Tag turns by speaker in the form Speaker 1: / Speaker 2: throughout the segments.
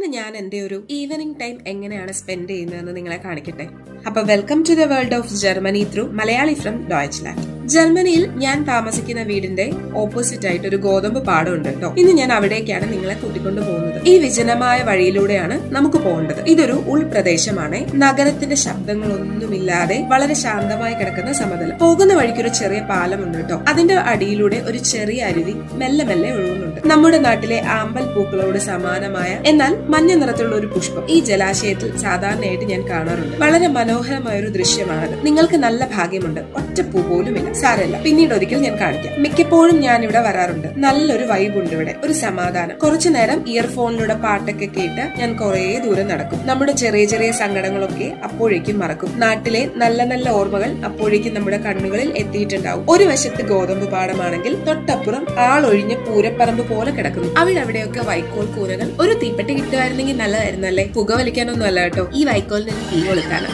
Speaker 1: ഇന്ന് ഞാൻ എന്റെ ഒരു ഈവനിങ് ടൈം എങ്ങനെയാണ് സ്പെൻഡ് ചെയ്യുന്നതെന്ന് നിങ്ങളെ കാണിക്കട്ടെ. അപ്പൊ welcome to the world of Germany through Malayali from Deutschland. ജർമ്മനിയിൽ ഞാൻ താമസിക്കുന്ന വീടിന്റെ ഓപ്പോസിറ്റ് ആയിട്ട് ഒരു ഗോതമ്പ് പാടമുണ്ട് കേട്ടോ. ഇന്ന് ഞാൻ അവിടേക്കാണ് നിങ്ങളെ കൂട്ടിക്കൊണ്ടു പോകുന്നത്. ഈ വിജനമായ വഴിയിലൂടെയാണ് നമുക്ക് പോകേണ്ടത്. ഇതൊരു ഉൾപ്രദേശമാണ്. നഗരത്തിന്റെ ശബ്ദങ്ങളൊന്നുമില്ലാതെ വളരെ ശാന്തമായി കിടക്കുന്ന സമതലം. പോകുന്ന വഴിക്കൊരു ചെറിയ പാലമുണ്ട് കേട്ടോ. അതിന്റെ അടിയിലൂടെ ഒരു ചെറിയ അരുവി മെല്ലെ മെല്ലെ ഒഴുകുന്നുണ്ട്. നമ്മുടെ നാട്ടിലെ ആമ്പൽ പൂക്കളോട് സമാനമായ എന്നാൽ മഞ്ഞ നിറത്തിലുള്ള ഒരു പുഷ്പം ഈ ജലാശയത്തിൽ സാധാരണയായിട്ട് ഞാൻ കാണാറുണ്ട്. വളരെ മനോഹരമായ ഒരു ദൃശ്യമാണത്. നിങ്ങൾക്ക് നല്ല ഭാഗ്യമുണ്ട്, ഒറ്റ പൂ പോലുമില്ല. സാരല്ല, പിന്നീട് ഒരിക്കൽ ഞാൻ കാണിക്കാം. മിക്കപ്പോഴും ഞാൻ ഇവിടെ വരാറുണ്ട്. നല്ലൊരു വൈബുണ്ട് ഇവിടെ, ഒരു സമാധാനം. കുറച്ചു നേരം ഇയർഫോണിലൂടെ പാട്ടൊക്കെ കേട്ട് ഞാൻ കുറേ ദൂരം നടക്കും. നമ്മുടെ ചെറിയ ചെറിയ സങ്കടങ്ങളൊക്കെ അപ്പോഴേക്കും മറക്കും. നാട്ടിലെ നല്ല നല്ല ഓർമ്മകൾ അപ്പോഴേക്കും നമ്മുടെ കണ്ണുകളിൽ എത്തിയിട്ടുണ്ടാവും. ഒരു വശത്ത് ഗോതമ്പ് പാടമാണെങ്കിൽ തൊട്ടപ്പുറം ആളൊഴിഞ്ഞ പൂരപ്പറമ്പ് പോലെ കിടക്കുന്നു. അവിടെയൊക്കെ വൈക്കോൽ കൂനകൾ. ഒരു തീപ്പെട്ടി കിട്ടുമായിരുന്നെങ്കിൽ നല്ലതായിരുന്നല്ലേ. പുക വലിക്കാനൊന്നും അല്ല കേട്ടോ, ഈ വൈക്കോലിന് തീ കൊളുത്താണ്.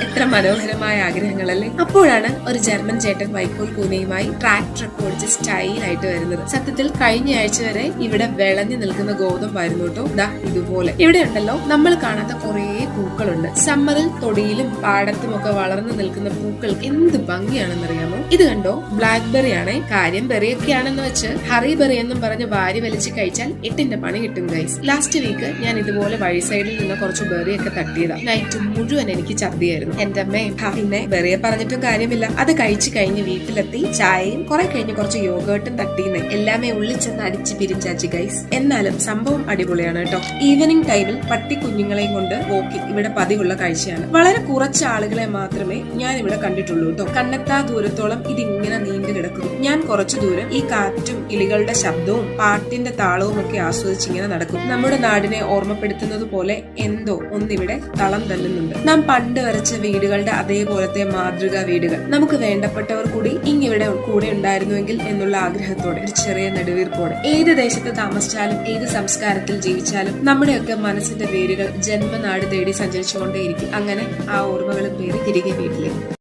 Speaker 1: എത്ര മനോഹരമായ ആഗ്രഹങ്ങളല്ലേ. അപ്പോഴാണ് ഒരു ജർമ്മൻ ചേട്ടൻ വൈക്കോൽ കൂനയുമായി ട്രാക്ടറൊക്കെ ഓടിച്ച് സ്റ്റൈലായിട്ട് വരുന്നത്. സത്യത്തിൽ കഴിഞ്ഞ ആഴ്ച വരെ ഇവിടെ വിളഞ്ഞു നിൽക്കുന്ന ഗോതമ്പായിരുന്നു കേട്ടോ. ദാ ഇതുപോലെ ഇവിടെ ഉണ്ടല്ലോ നമ്മൾ കാണാത്ത കുറേ പൂക്കളുണ്ട്. സമ്മറിൽ തൊടിയിലും പാടത്തും ഒക്കെ വളർന്നു നിൽക്കുന്ന പൂക്കൾക്ക് എന്ത് ഭംഗിയാണെന്നറിയാമോ. ഇത് കണ്ടോ, ബ്ലാക്ക് ബെറി ആണ്. കാര്യം ബെറിയൊക്കെ ആണെന്ന് വെച്ച് ഹറി ബെറി എന്നും പറഞ്ഞ് വാരി വലിച്ച് കഴിച്ചാൽ എട്ടിന്റെ പണി കിട്ടും ഗൈസ്. ലാസ്റ്റ് വീക്ക് ഞാൻ ഇതുപോലെ വഴി സൈഡിൽ നിന്ന് കുറച്ച് ബെറിയൊക്കെ തട്ടിയതാ. നൈറ്റ് മുഴുവൻ എനിക്ക് ഛർദിയായിരുന്നു. എന്റെ അമ്മേ. പിന്നെ ബെറിയെ പറഞ്ഞിട്ടും കാര്യമില്ല. അത് കഴിച്ചു കഴിഞ്ഞ് വീട്ടിലെത്തി ചായയും കുറെ കഴിഞ്ഞ് കുറച്ച് യോഗേർട്ടും തട്ടിന്ന് എല്ലാമേ ഉള്ളിൽ ചെന്ന് അടിച്ച് പിരിച്ചാച്ചി ഗൈസ്. എന്നാലും സംഭവം അടിപൊളിയാണ് കേട്ടോ. ഈവനിങ് ടൈമിൽ പട്ടി കുഞ്ഞുങ്ങളെയും കൊണ്ട് വോക്കിംഗ് ഇവിടെ പതിവുള്ള കാഴ്ചയാണ്. വളരെ കുറച്ച് ആളുകളെ മാത്രമേ ഞാൻ ഇവിടെ കണ്ടിട്ടുള്ളൂ കേട്ടോ. കണ്ണെത്താ ദൂരത്തോളം ഇതിങ്ങനെ നീണ്ടു കിടക്കുന്നു. ഞാൻ കുറച്ചു ദൂരം ഈ കാറ്റും കിളികളുടെ ശബ്ദവും പാട്ടിന്റെ താളവും ഒക്കെ ആസ്വദിച്ചിങ്ങനെ നടക്കും. നമ്മുടെ നാടിനെ ഓർമ്മപ്പെടുത്തുന്നത് പോലെ എന്തോ ഒന്നിവിടെ തളം തല്ലുന്നുണ്ട്. നാം പണ്ട് വരച്ച വീടുകളുടെ അതേപോലത്തെ മാതൃകാ വീടുകൾ നമുക്ക് വേണ്ടപ്പെട്ടവർ കൂടി ഇങ്ങിവിടെ കൂടെ ഉണ്ടായിരുന്നുവെങ്കിൽ എന്നുള്ള ആഗ്രഹത്തോടെ, ഒരു ചെറിയ നെടുവീർപ്പോടെ. ഏത് ദേശത്ത് താമസിച്ചാലും ഏത് സംസ്കാരത്തിൽ ജീവിച്ചാലും നമ്മുടെയൊക്കെ മനസ്സിന്റെ വേരുകൾ ജന്മനാട് തേടി സഞ്ചരിച്ചുകൊണ്ടേയിരിക്കും. അങ്ങനെ ആ ഓർമ്മകളും പേര് തിരികെ വീട്ടിലേക്ക്.